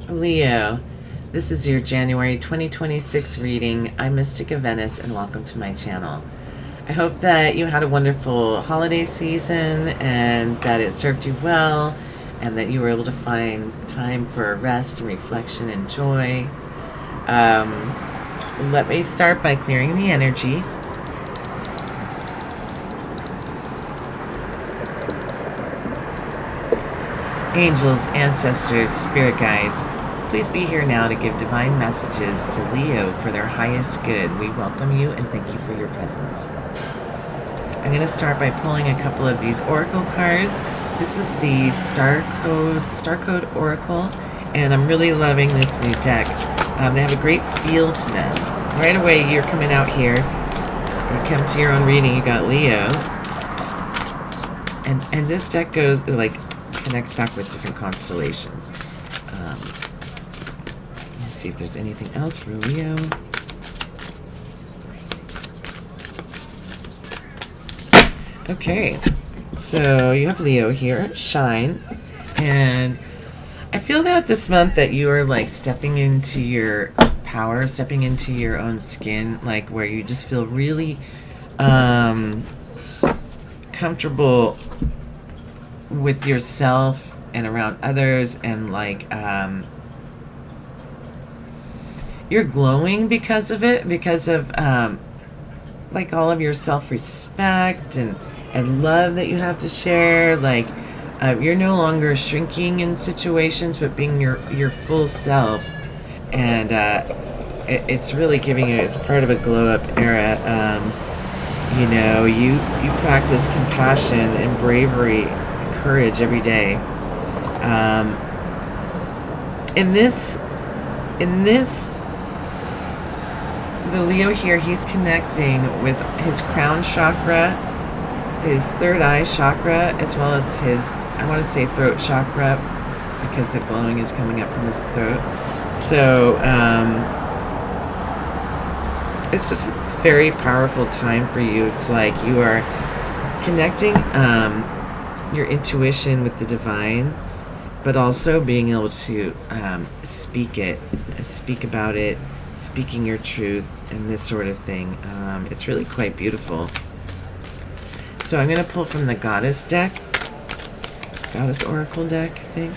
Leo, this is your January 2026 reading. I'm Mystica Venice and welcome to my channel. I hope that you had a wonderful holiday season and that it served you well and that you were able to find time for rest and reflection and joy. Let me start by clearing the energy. Angels, ancestors, spirit guides, please be here now to give divine messages to Leo for their highest good. We welcome you and thank you for your presence. I'm going to start by pulling a couple of these oracle cards. This is the Star Code Oracle, and I'm really loving this new deck. They have a great feel to them. Right away, you're coming out here. You come to your own reading. You got Leo, and this deck goes like connects back with different constellations. Let's see if there's anything else for Leo. Okay, so you have Leo here, shine, and I feel that this month that you are like stepping into your power, stepping into your own skin, like where you just feel really comfortable with yourself and around others, and like you're glowing because of it, because of like all of your self-respect and love that you have to share. Like you're no longer shrinking in situations but being your full self, and it's really giving you, it's part of a glow up era. You know, you practice compassion and bravery, courage every day. In this, the Leo here, he's connecting with his crown chakra, his third eye chakra, as well as his, I want to say throat chakra, because the glowing is coming up from his throat. So, it's just a very powerful time for you. It's like you are connecting your intuition with the divine, but also being able to speak about it, speaking your truth, and this sort of thing. It's really quite beautiful. So I'm going to pull from the Goddess deck, Goddess Oracle deck, I think.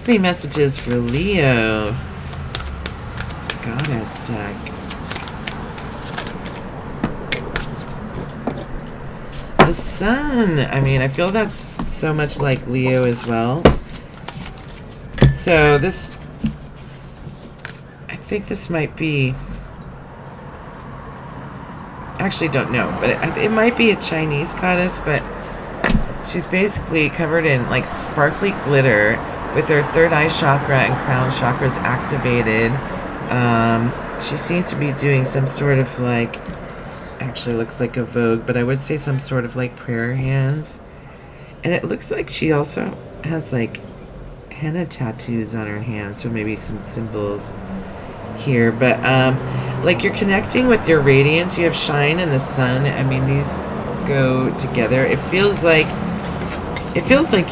Any messages for Leo? It's a Goddess deck. The Sun. I mean, I feel that's so much like Leo as well. So this, I think this might be, actually don't know, but it might be a Chinese goddess, but she's basically covered in like sparkly glitter with her third eye chakra and crown chakras activated. She seems to be doing some sort of like, actually looks like a Vogue, but I would say some sort of like prayer hands. And it looks like she also has like henna tattoos on her hands, so maybe some symbols here. But like you're connecting with your radiance. You have shine and the sun. I mean, these go together. It feels like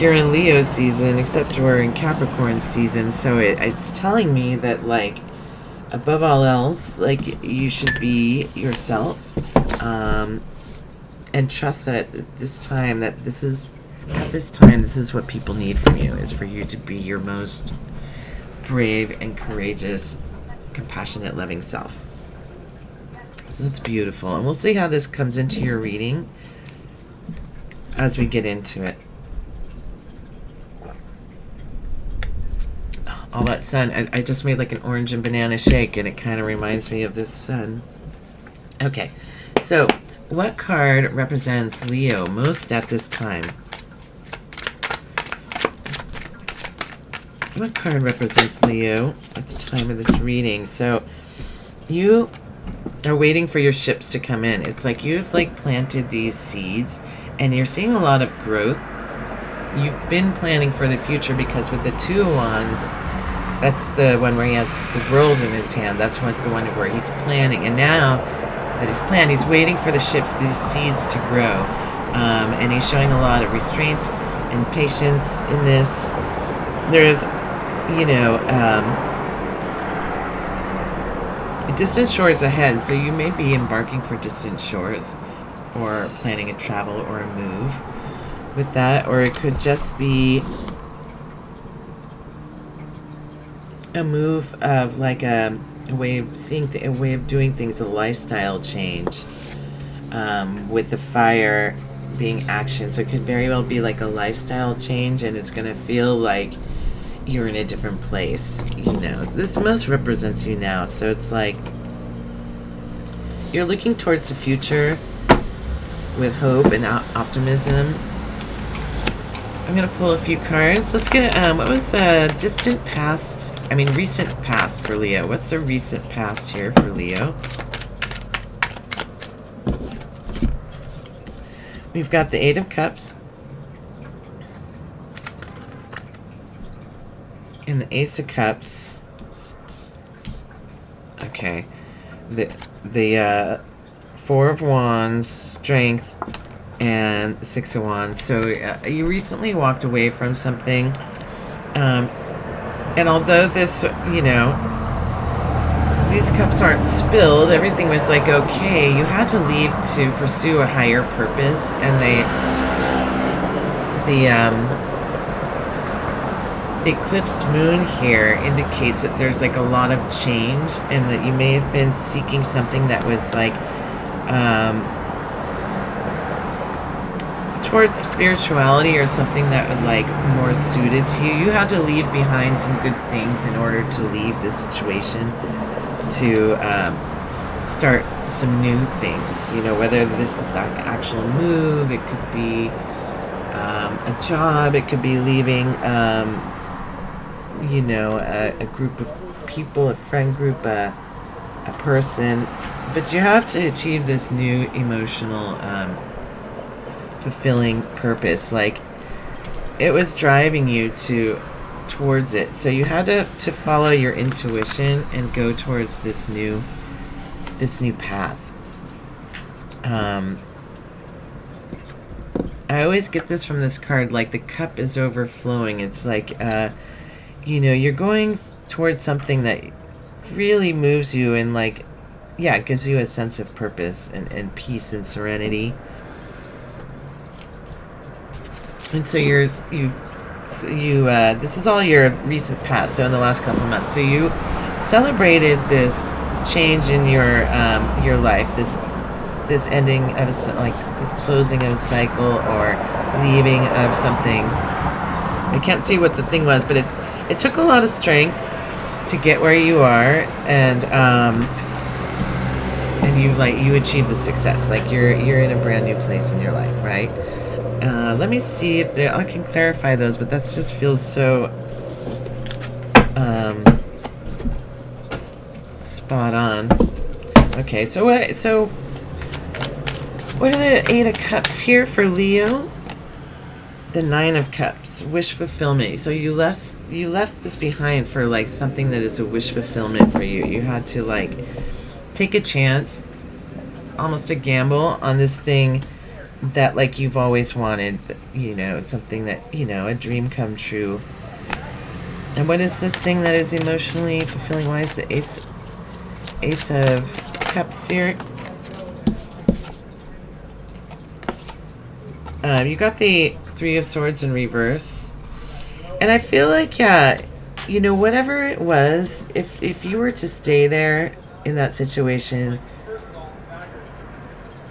you're in Leo season, except we're in Capricorn season. So it's telling me that, like, above all else, like, you should be yourself, and trust that at this time, this is what people need from you, is for you to be your most brave and courageous, compassionate, loving self. So that's beautiful. And we'll see how this comes into your reading as we get into it. All that sun. I just made like an orange and banana shake, and it kind of reminds me of this sun. Okay, so what card represents Leo most at this time? What card represents Leo at the time of this reading? So you are waiting for your ships to come in. It's like you've like planted these seeds, and you're seeing a lot of growth. You've been planning for the future, because with the Two of Wands, that's the one where he has the world in his hand. That's the one where he's planning. And now that he's planned, he's waiting for the ships, these seeds to grow. And he's showing a lot of restraint and patience in this. There's, you know, distant shores ahead, so you may be embarking for distant shores or planning a travel or a move with that, or it could just be a move of like a way of seeing, a way of doing things, a lifestyle change, with the fire being action. So it could very well be like a lifestyle change, and it's gonna feel like you're in a different place. You know, this most represents you now, so it's like you're looking towards the future with hope and optimism. I'm gonna pull a few cards. Let's get what was distant past, I mean recent past for Leo. What's the recent past here for Leo? We've got the Eight of Cups and the Ace of Cups. Okay, the Four of Wands, Strength, and Six of Wands. So you recently walked away from something, and although this, you know, these cups aren't spilled, everything was like okay, you had to leave to pursue a higher purpose, and the eclipsed moon here indicates that there's like a lot of change, and that you may have been seeking something that was like towards spirituality or something that would like more suited to you. You had to leave behind some good things in order to leave the situation to start some new things, you know, whether this is an actual move, it could be a job, it could be leaving you know, a group of people, a friend group, a person, but you have to achieve this new emotional fulfilling purpose. Like it was driving you towards it, so you had to follow your intuition and go towards this new path. I always get this from this card, like the cup is overflowing. It's like you know, you're going towards something that really moves you, and like, yeah, it gives you a sense of purpose and peace and serenity. And so this is all your recent past, so in the last couple of months. So you celebrated this change in your life, this ending of this closing of a cycle or leaving of something. I can't see what the thing was, but it took a lot of strength to get where you are, and you achieved the success. Like you're in a brand new place in your life, right? Let me see if I can clarify those, but that just feels so spot on. Okay, so what are the Eight of Cups here for Leo? The Nine of Cups, wish fulfillment. So you left this behind for like something that is a wish fulfillment for you. You had to like take a chance, almost a gamble on this thing that like you've always wanted, you know, something that, you know, a dream come true. And what is this thing that is emotionally fulfilling? Why is the Ace of Cups here? You got the Three of Swords in reverse. And I feel like, yeah, you know, whatever it was, if you were to stay there in that situation,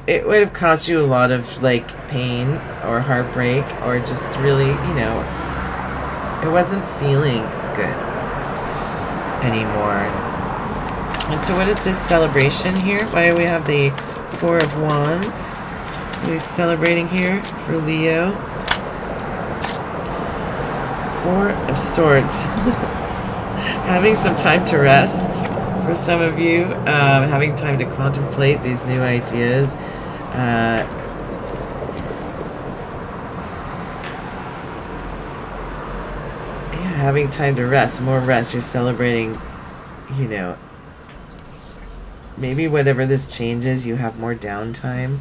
it would have caused you a lot of like pain or heartbreak, or just really, you know, it wasn't feeling good anymore. And so what is this celebration here? Why do we have the Four of Wands? What are we celebrating here for Leo? Four of Swords. Having some time to rest for some of you. Having time to contemplate these new ideas. Having time to rest, more rest. You're celebrating, you know, maybe whatever this changes, you have more downtime.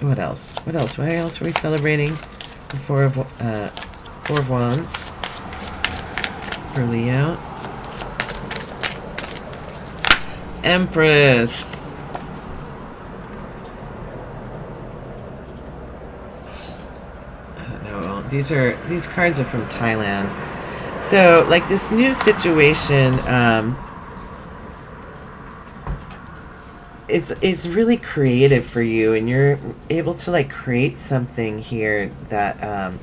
What else? What else? What else were we celebrating? The Four of Wands for Leo. Empress. I don't know. These cards are from Thailand. So, like, this new situation, it's really creative for you, and you're able to, like, create something here that,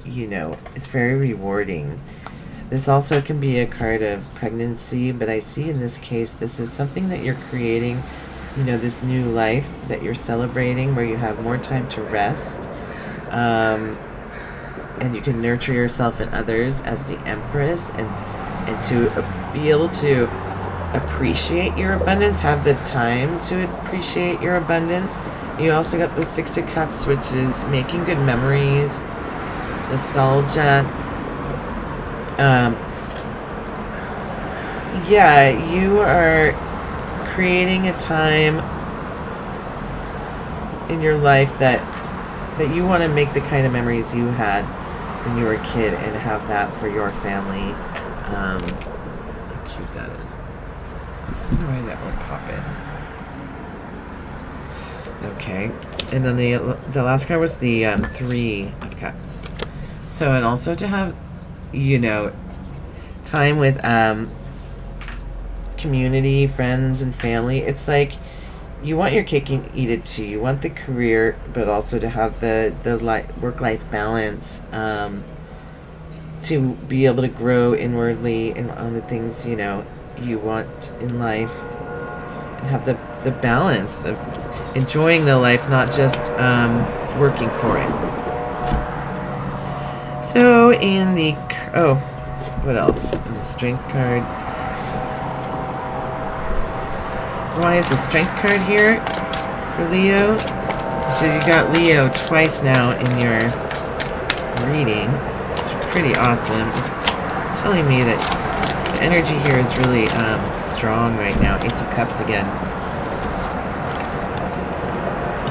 you know, is very rewarding. This also can be a card of pregnancy, but I see in this case, this is something that you're creating, you know, this new life that you're celebrating where you have more time to rest. And you can nurture yourself and others as the Empress, and to be able to appreciate your abundance, have the time to appreciate your abundance. You also got the Six of Cups, which is making good memories, nostalgia. Yeah, you are creating a time in your life that you want to make the kind of memories you had when you were a kid and have that for your family. How cute that is. I don't know why that won't pop in. Okay, and then the last card was the Three of Cups. So, and also to have, you know, time with community, friends, and family. It's like you want your cake and eat it too. You want the career, but also to have the work-life balance, to be able to grow inwardly and on the things, you know, you want in life, and have the balance of enjoying the life, not just working for it. So in the what else? In the Strength card. Why is the Strength card here for Leo? So you got Leo twice now in your reading. It's pretty awesome. It's telling me that the energy here is really strong right now. Ace of Cups again.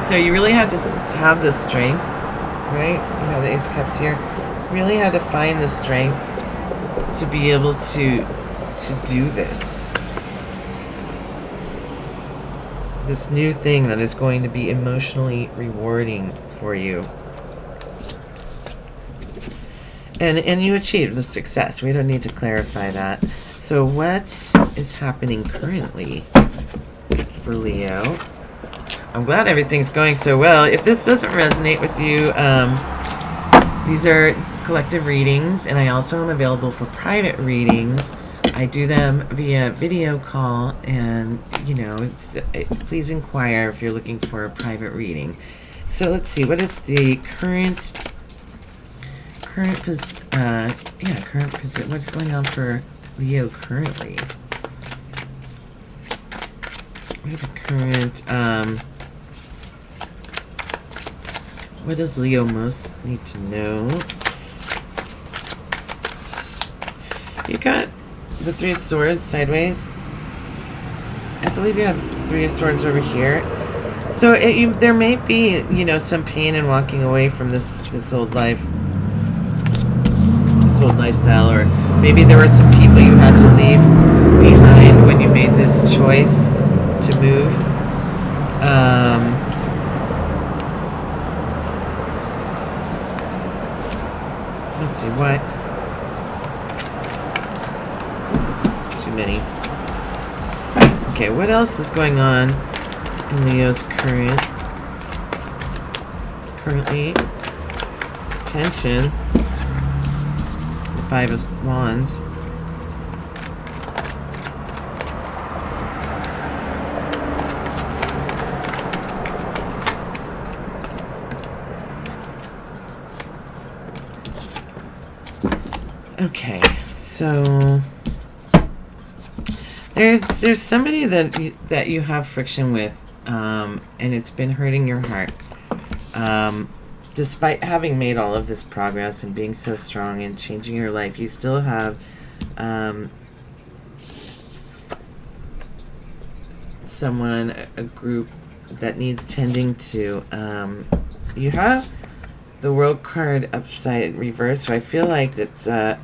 So you really had to have the strength, right? You have the Ace of Cups here. Really had to find the strength to be able to do this new thing that is going to be emotionally rewarding for you, and you achieved the success. We don't need to clarify that. So what is happening currently for Leo? I'm glad everything's going so well. If this doesn't resonate with you, these are collective readings, and I also am available for private readings. I do them via video call, and, you know, please inquire if you're looking for a private reading. So let's see, what is the current position? What's going on for Leo currently? What are the current, what does Leo most need to know? You got the Three of Swords sideways. I believe you have the Three of Swords over here. So there may be, you know, some pain in walking away from this old life, this old lifestyle, or maybe there were some people you had to leave behind when you made this choice to move. Let's see, what? Too many. Okay, what else is going on in Leo's currently? Tension. The Five of Wands. Okay, so there's somebody that you have friction with, and it's been hurting your heart. Despite having made all of this progress and being so strong and changing your life, you still have someone, a group that needs tending to. You have the World card upside reverse, so I feel like it's a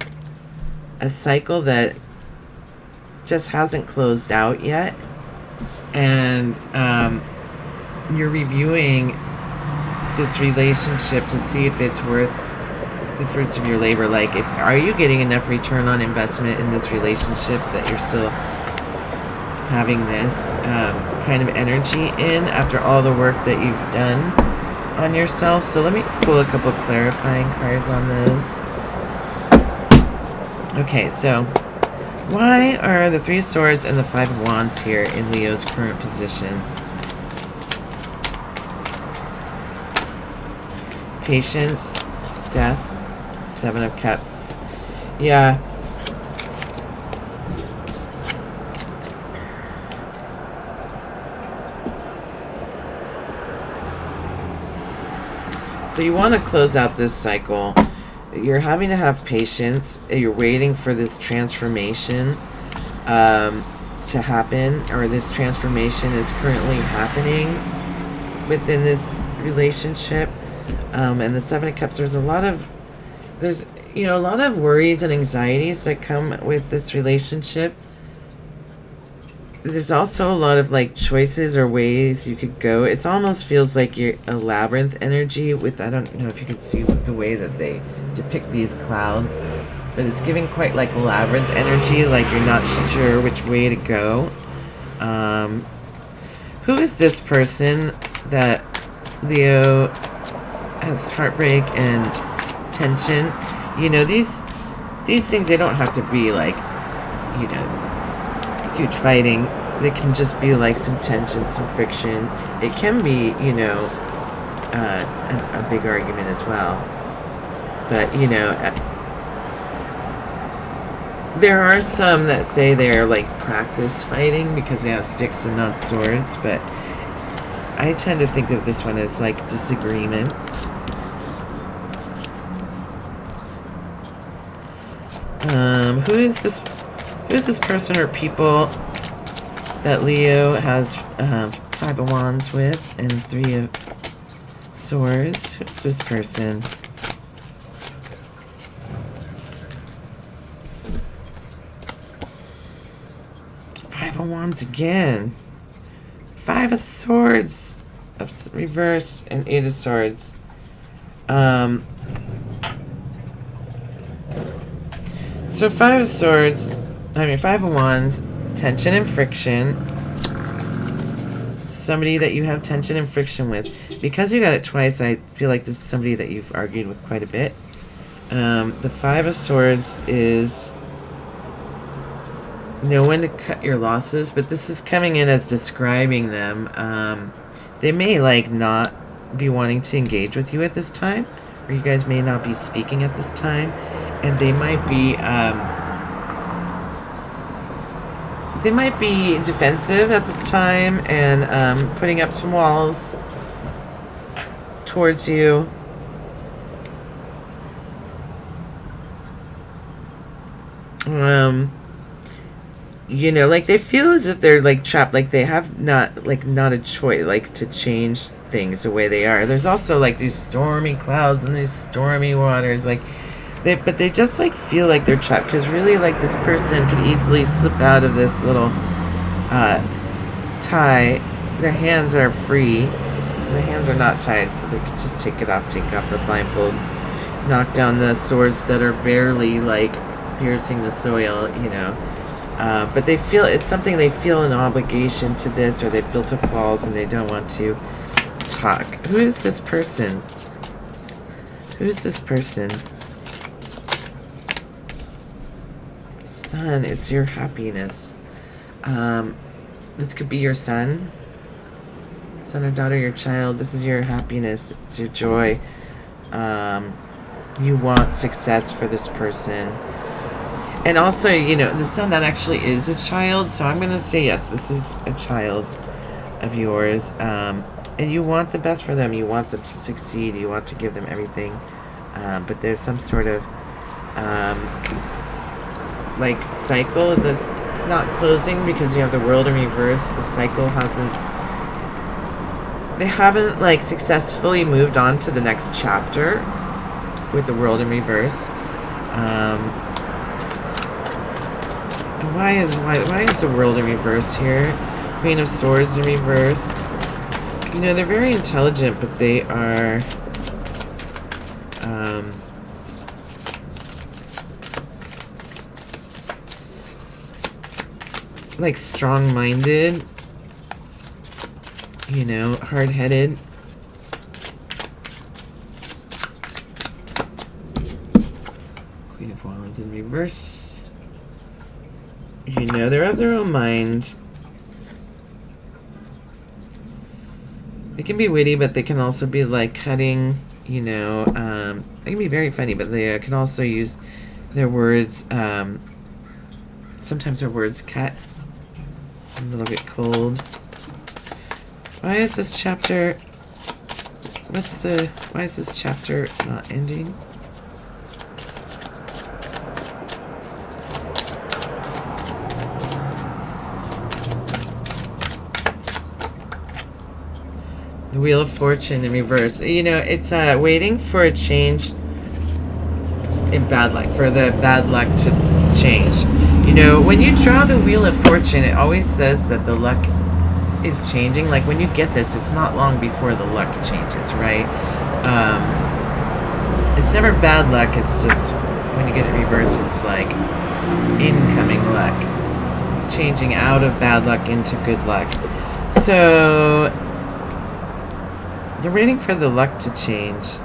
cycle that just hasn't closed out yet, and you're reviewing this relationship to see if it's worth the fruits of your labor. Like, are you getting enough return on investment in this relationship that you're still having this kind of energy in after all the work that you've done on yourself? So let me pull a couple clarifying cards on those. Okay, so why are the Three of Swords and the Five of Wands here in Leo's current position? Patience, death, Seven of Cups. Yeah. So you want to close out this cycle. You're having to have patience. You're waiting for this transformation to happen, or this transformation is currently happening within this relationship. And the Seven of Cups, there's a lot of worries and anxieties that come with this relationship. There's also a lot of like choices or ways you could go. It almost feels like you're a labyrinth energy with, I don't know if you can see with the way that they depict these clouds, but it's giving quite like labyrinth energy, like you're not sure which way to go. Who is this person that Leo has heartbreak and tension? You know, these things, they don't have to be like, you know, huge fighting. They can just be like some tension, some friction. It can be, you know, a big argument as well. But, you know, there are some that say they're like practice fighting because they have sticks and not swords, but I tend to think of this one as like disagreements. Who is this person or people that Leo has Five of Wands with and Three of Swords? Who's this person? Five of Wands again. Five of Swords reversed and Eight of Swords. So Five of Swords, Five of Wands, tension and friction. Somebody that you have tension and friction with. Because you got it twice, I feel like this is somebody that you've argued with quite a bit. The Five of Swords is know when to cut your losses, but this is coming in as describing them. They may like not be wanting to engage with you at this time, or you guys may not be speaking at this time, and they might be defensive at this time and putting up some walls towards you. You know, like they feel as if they're like trapped, like they have not a choice, like to change things the way they are. There's also like these stormy clouds and these stormy waters, like but they just like feel like they're trapped, because really like this person could easily slip out of this little tie. Their hands are free. The hands are not tied, so they could just take off the blindfold, knock down the swords that are barely like piercing the soil, you know. But they feel it's something, they feel an obligation to this, or they've built up walls and they don't want to talk. Who is this person? Who is this person? Son, it's your happiness. This could be your son or daughter, your child. This is your happiness. It's your joy. You want success for this person. And also, you know, the son, that actually is a child, so I'm going to say yes, this is a child of yours. And you want the best for them. You want them to succeed. You want to give them everything. But there's some sort of, like, cycle that's not closing because you have the world in reverse. The cycle hasn't they haven't like successfully moved on to the next chapter with the World in reverse. Why is the World in reverse here? Queen of Swords in reverse. You know, they're very intelligent, but they are like strong-minded, you know, hard-headed. Queen of Wands in reverse. You know, they're of their own mind. They can be witty, but they can also be like cutting, you know. They can be very funny, but they can also use their words. Sometimes their words cut. A little bit cold. Why is this chapter... Why is this chapter not ending? The Wheel of Fortune in reverse. You know, it's waiting for a change in bad luck, for the bad luck to change. You know, when you draw the Wheel of Fortune, it always says that the luck is changing. Like, when you get this, it's not long before the luck changes, right? It's never bad luck. It's just, when you get it reversed, it's like incoming luck. Changing out of bad luck into good luck. So, they're waiting for the luck to change.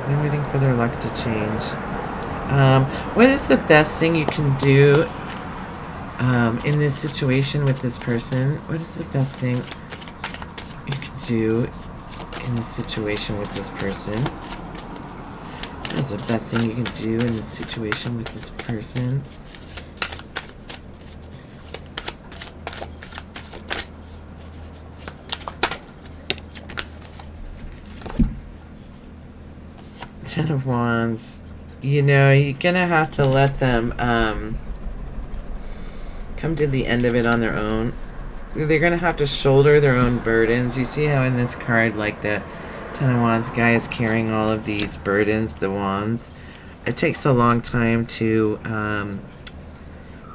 They're waiting for their luck to change. What is the best thing you can do in this situation with this person? What is the best thing you can do in this situation with this person? What is the best thing you can do in this situation with this person? Ten of Wands. You know, you're gonna have to let them come to the end of it on their own. They're gonna have to shoulder their own burdens. You see how in this card, like the Ten of Wands guy is carrying all of these burdens, the wands. It takes a long time to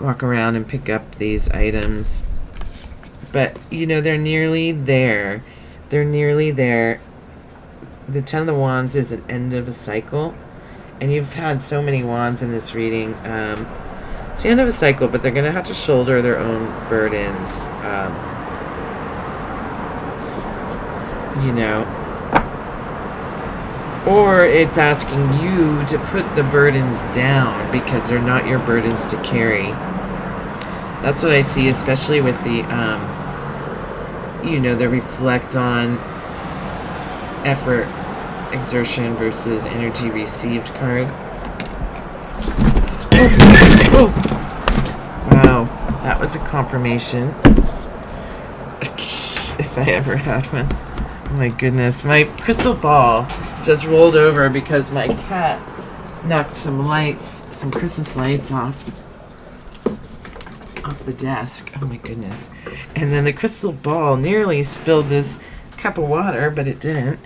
walk around and pick up these items. But, you know, they're nearly there. They're nearly there. The Ten of Wands is an end of a cycle. And you've had so many wands in this reading. It's the end of a cycle, but they're going to have to shoulder their own burdens. You know. Or it's asking you to put the burdens down because they're not your burdens to carry. That's what I see, especially with the, you know, the reflect on effort, exertion versus energy received card. Oh. Wow, that was a confirmation. If I ever had one. Oh my goodness, my crystal ball just rolled over because my cat knocked some lights, some Christmas lights off the desk. Oh my goodness. And then the crystal ball nearly spilled this cup of water, but it didn't.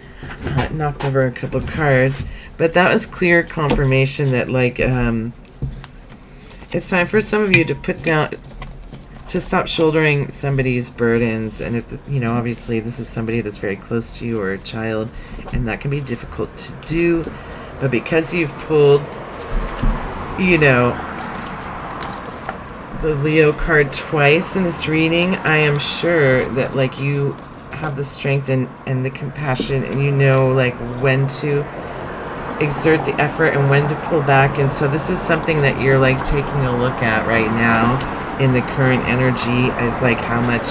It knocked over a couple of cards. But that was clear confirmation that, like, it's time for some of you to put down, to stop shouldering somebody's burdens. And if, you know, obviously this is somebody that's very close to you or a child, and that can be difficult to do. But because you've pulled, you know, the Leo card twice in this reading, I am sure that, like, you have the strength and the compassion, and you know, like, when to exert the effort and when to pull back. And so this is something that you're, like, taking a look at right now in the current energy, is like how much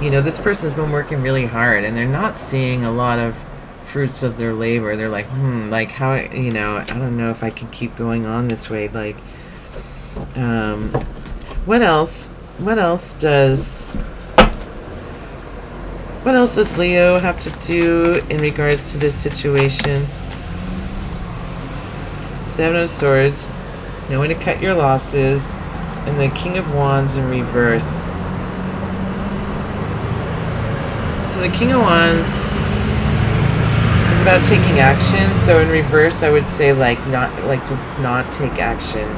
you know, this person's been working really hard and they're not seeing a lot of fruits of their labor. They're like, like, how, you know, I don't know if I can keep going on this way. Like, what else does Leo have to do in regards to this situation? Seven of Swords, know when to cut your losses, and the King of Wands in reverse. So the King of Wands is about taking action. So in reverse, I would say to not take action.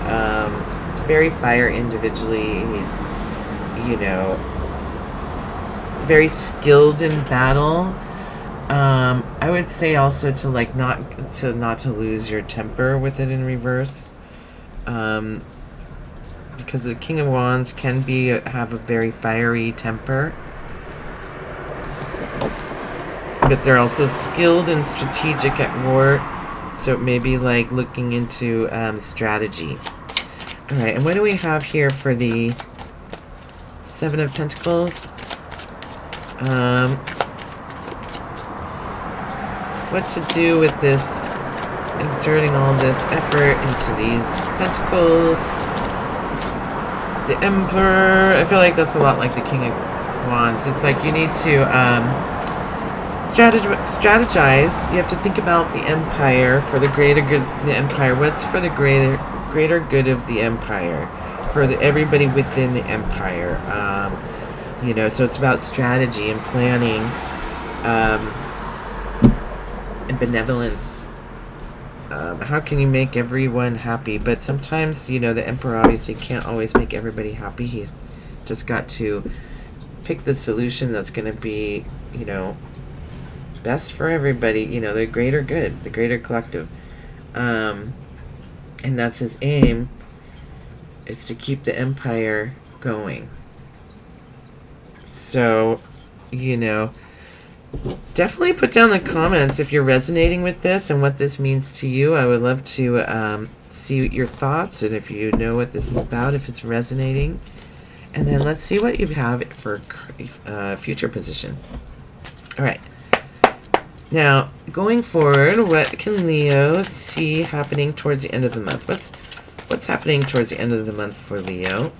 He's very fire individually. He's, you know, very skilled in battle. I would say also to not to lose your temper with it in reverse. Because the King of Wands can have a very fiery temper. But they're also skilled and strategic at war. So it may be like looking into strategy. Alright, and what do we have here for the Seven of Pentacles? What to do with this, exerting all this effort into these pentacles. The Emperor, I feel like that's a lot like the King of Wands. It's like you need to strategize. You have to think about the Empire for the greater good of the Empire. What's for the greater good of the Empire? For everybody within the Empire. You know, so it's about strategy and planning and benevolence. How can you make everyone happy? But sometimes, you know, the Emperor obviously can't always make everybody happy. He's just got to pick the solution that's going to be, you know, best for everybody, you know, the greater good, the greater collective. And that's his aim, is to keep the Empire going. So, you know, definitely put down in the comments if you're resonating with this and what this means to you. I would love to see your thoughts and if you know what this is about, if it's resonating. And then let's see what you have for future position. All right. Now, going forward, what can Leo see happening towards the end of the month? What's happening towards the end of the month for Leo?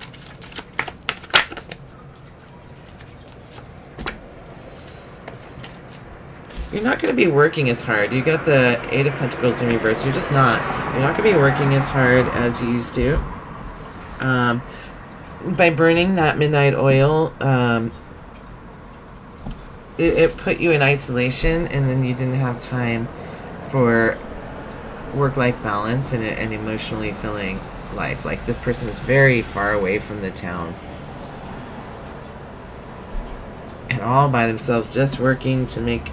You're not going to be working as hard. You got the Eight of Pentacles in reverse. You're just not. You're not going to be working as hard as you used to. By burning that midnight oil, it put you in isolation, and then you didn't have time for work-life balance and an emotionally filling life. Like, this person is very far away from the town. And all by themselves, just working to make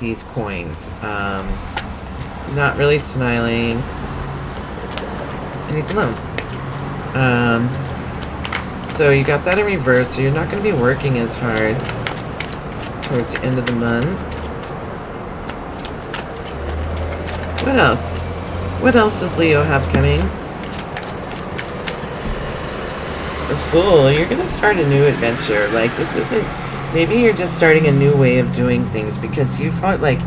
these coins. Not really smiling. And he's alone. So you got that in reverse, so you're not going to be working as hard towards the end of the month. What else? What else does Leo have coming? The Fool, you're going to start a new adventure. Like, this isn't... Maybe you're just starting a new way of doing things because you felt like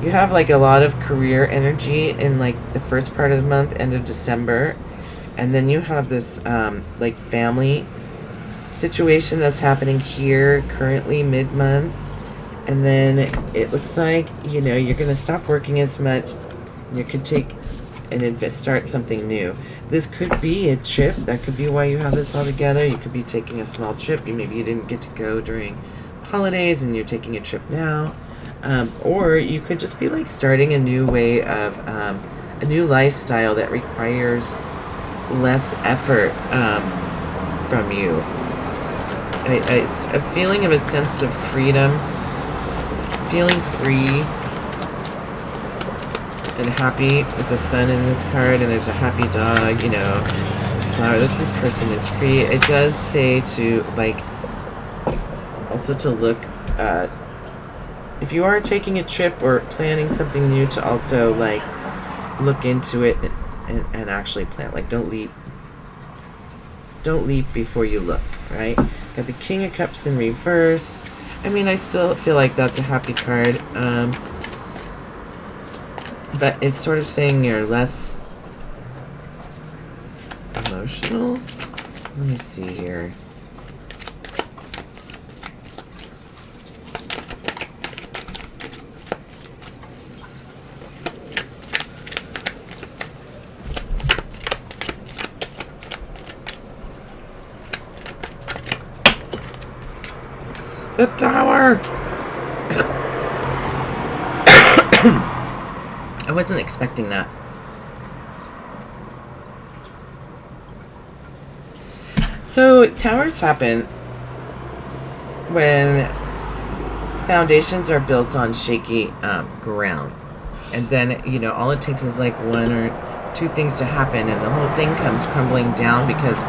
you have like a lot of career energy in like the first part of the month, end of December, and then you have this like family situation that's happening here currently mid-month, and then it looks like, you know, you're gonna stop working as much. You could take and start something new. This could be a trip. That could be why you have this all together. You could be taking a small trip. Maybe you didn't get to go during holidays and you're taking a trip now. Or you could just be like starting a new way of a new lifestyle that requires less effort from you. A feeling of a sense of freedom, feeling free and happy with the sun in this card, and there's a happy dog, you know, flower. This person is free. It does say to like also to look if you are taking a trip or planning something new, to also like look into it and actually plan. Like, don't leap before you look, right? Got the King of Cups in reverse. I mean, I still feel like that's a happy card. But it's sort of saying you're less emotional. Let me see here. The Tower! I wasn't expecting that. So towers happen when foundations are built on shaky ground, and then all it takes is like one or two things to happen, and the whole thing comes crumbling down because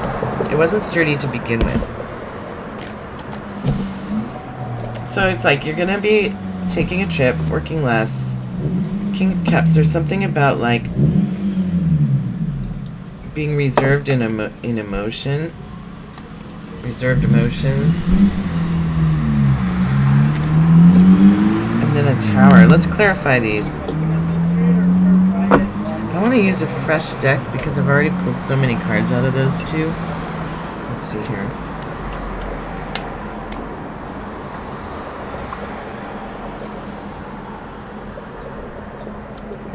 it wasn't sturdy to begin with. So it's like you're gonna be taking a trip, working less. King of Cups. There's something about like being reserved in emotion. Reserved emotions. And then a tower. Let's clarify these. I want to use a fresh deck because I've already pulled so many cards out of those two. Let's see here.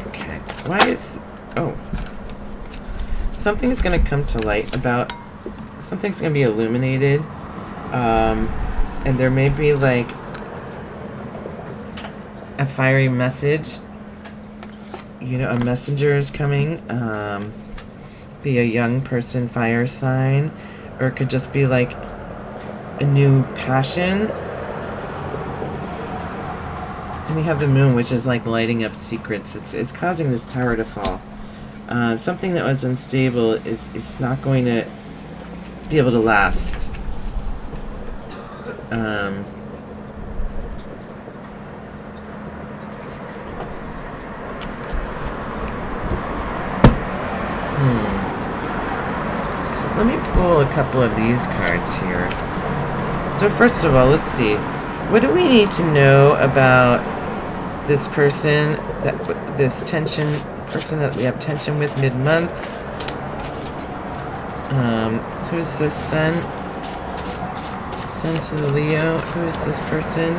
Okay. Why is... Oh. Something's going to come to light about... Something's going to be illuminated. And there may be like a fiery message. A messenger is coming. Be a young person, fire sign. Or it could just be like a new passion. And we have the moon, which is like lighting up secrets. It's causing this tower to fall. Something that was unstable, it's not going to be able to last. Let me pull a couple of these cards here. So first of all, let's see. What do we need to know about this person, this tension person that we have tension with mid-month? Who's this Sun? Sun to the Leo. Who is this person?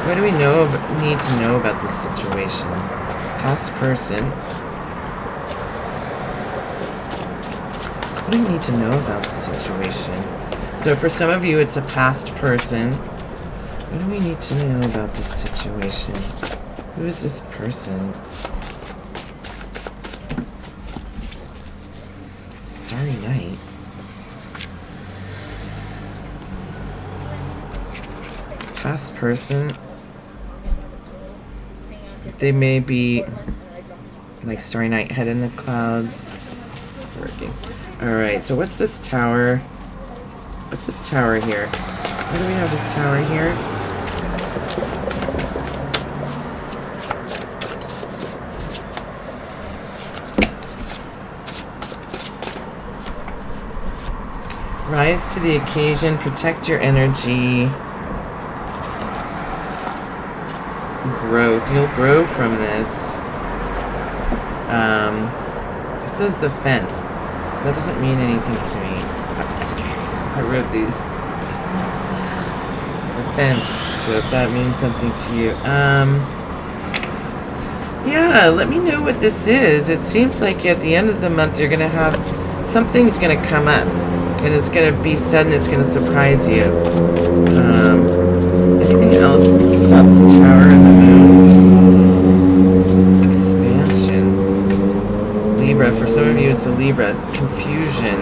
What do we need to know about this situation? Past person. What do we need to know about the situation? So for some of you, it's a past person. What do we need to know about this situation? Who is this person? Starry Night. Past person. They may be like Starry Night, head in the clouds. It's working. Alright, so what's this tower? What's this tower here? Why do we have this tower here? Rise to the occasion, protect your energy. Growth. You'll grow from this. It says the fence. That doesn't mean anything to me. I wrote these. The fence. So if that means something to you. Yeah, let me know what this is. It seems like at the end of the month you're going to have... Something's going to come up. And it's going to be sudden. It's going to surprise you. Anything else about this tower and the moon? Expansion. Libra. For some of you, it's a Libra. Confusion.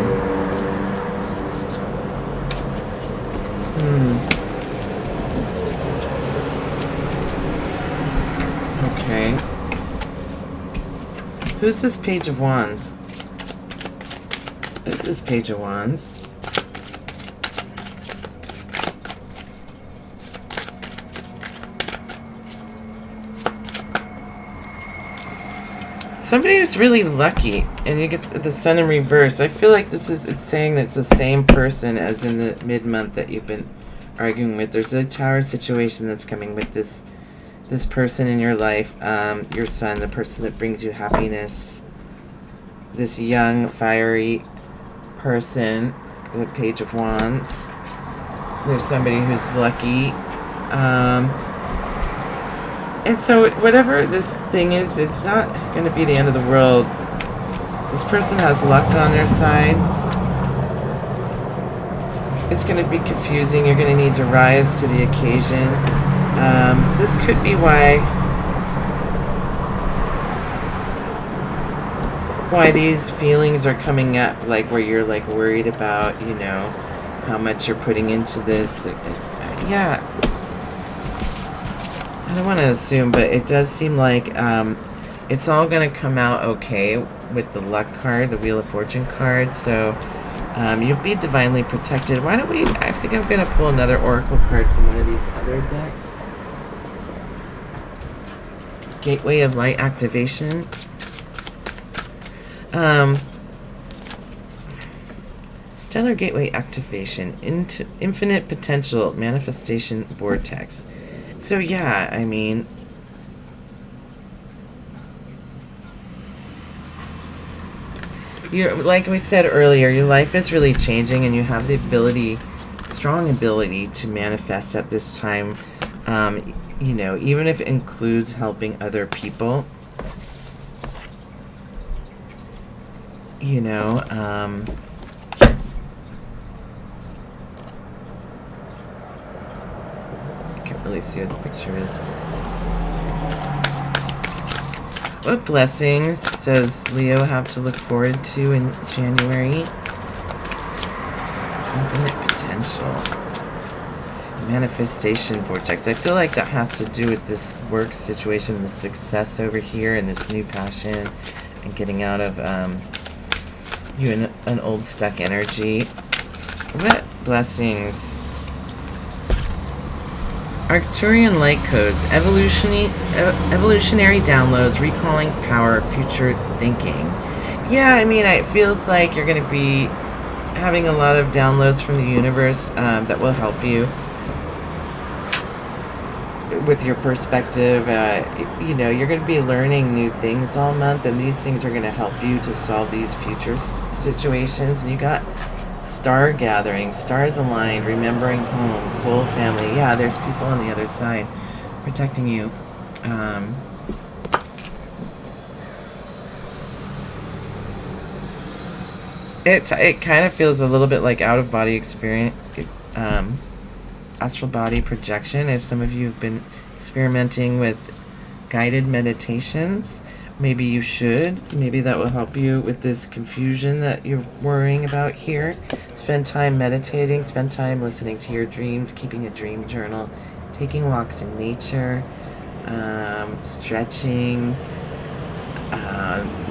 Okay. Who's this Page of Wands? This is Page of Wands. Somebody who's really lucky, and you get the Sun in reverse. I feel like it's saying that it's the same person as in the mid-month that you've been arguing with. There's a tower situation that's coming with this person in your life, your son, the person that brings you happiness. This young, fiery person, the Page of Wands. There's somebody who's lucky. And so whatever this thing is, it's not going to be the end of the world. This person has luck on their side. It's going to be confusing. You're going to need to rise to the occasion. This could be why why these feelings are coming up, like where you're like worried about, you know, how much you're putting into this. Yeah, I don't want to assume, but it does seem like it's all going to come out okay with the luck card, the Wheel of Fortune card. So you'll be divinely protected. Why don't we, I think I'm going to pull another oracle card from one of these other decks. Gateway of Light activation. Stellar Gateway activation into infinite potential manifestation vortex. So yeah, I mean, you're, like we said earlier, your life is really changing, and you have the ability, strong ability, to manifest at this time. You know, even if it includes helping other people. You know, can't really see what the picture is. What blessings does Leo have to look forward to in January? Infinite potential. Manifestation vortex. I feel like that has to do with this work situation, the success over here, and this new passion, and getting out of you in an old stuck energy. What blessings? Arcturian light codes, evolutionary downloads, recalling power, future thinking. Yeah, I mean, it feels like you're going to be having a lot of downloads from the universe that will help you with your perspective. You know, you're going to be learning new things all month, and these things are going to help you to solve these future situations. And you got star gathering, stars aligned, remembering home, soul family. Yeah, there's people on the other side protecting you. It kind of feels a little bit like out of body experience, astral body projection. If some of you have been experimenting with guided meditations, maybe you should. Maybe that will help you with this confusion that you're worrying about here. Spend time meditating, spend time listening to your dreams, keeping a dream journal, taking walks in nature, stretching,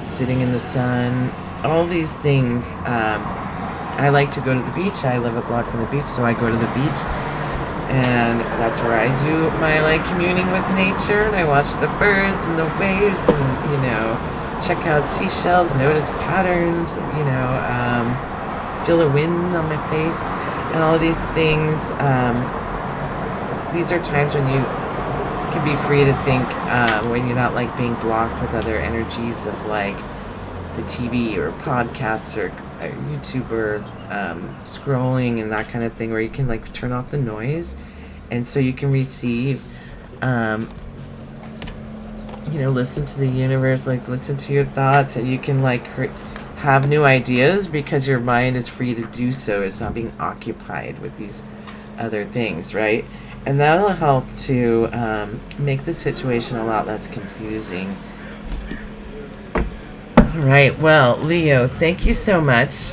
sitting in the sun, all these things. I like to go to the beach. I live a block from the beach, so I go to the beach. And that's where I do my, like, communing with nature, and I watch the birds and the waves, and, you know, check out seashells, notice patterns, you know, feel the wind on my face, and all these things. These are times when you can be free to think, when you're not, like, being blocked with other energies of, like, the TV or podcasts or YouTube or scrolling and that kind of thing, where you can, like, turn off the noise, and so you can receive, you know, listen to the universe, like, listen to your thoughts, and you can, like, have new ideas because your mind is free to do so. It's not being occupied with these other things, right? And that'll help to make the situation a lot less confusing. All right, well, Leo, thank you so much.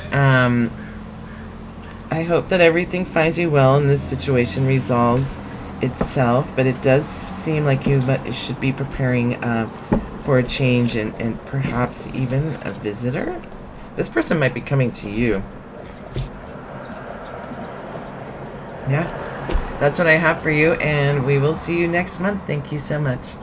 I hope that everything finds you well and this situation resolves itself, but it does seem like you should be preparing for a change, and perhaps even a visitor. This person might be coming to you. Yeah, that's what I have for you, and we will see you next month. Thank you so much.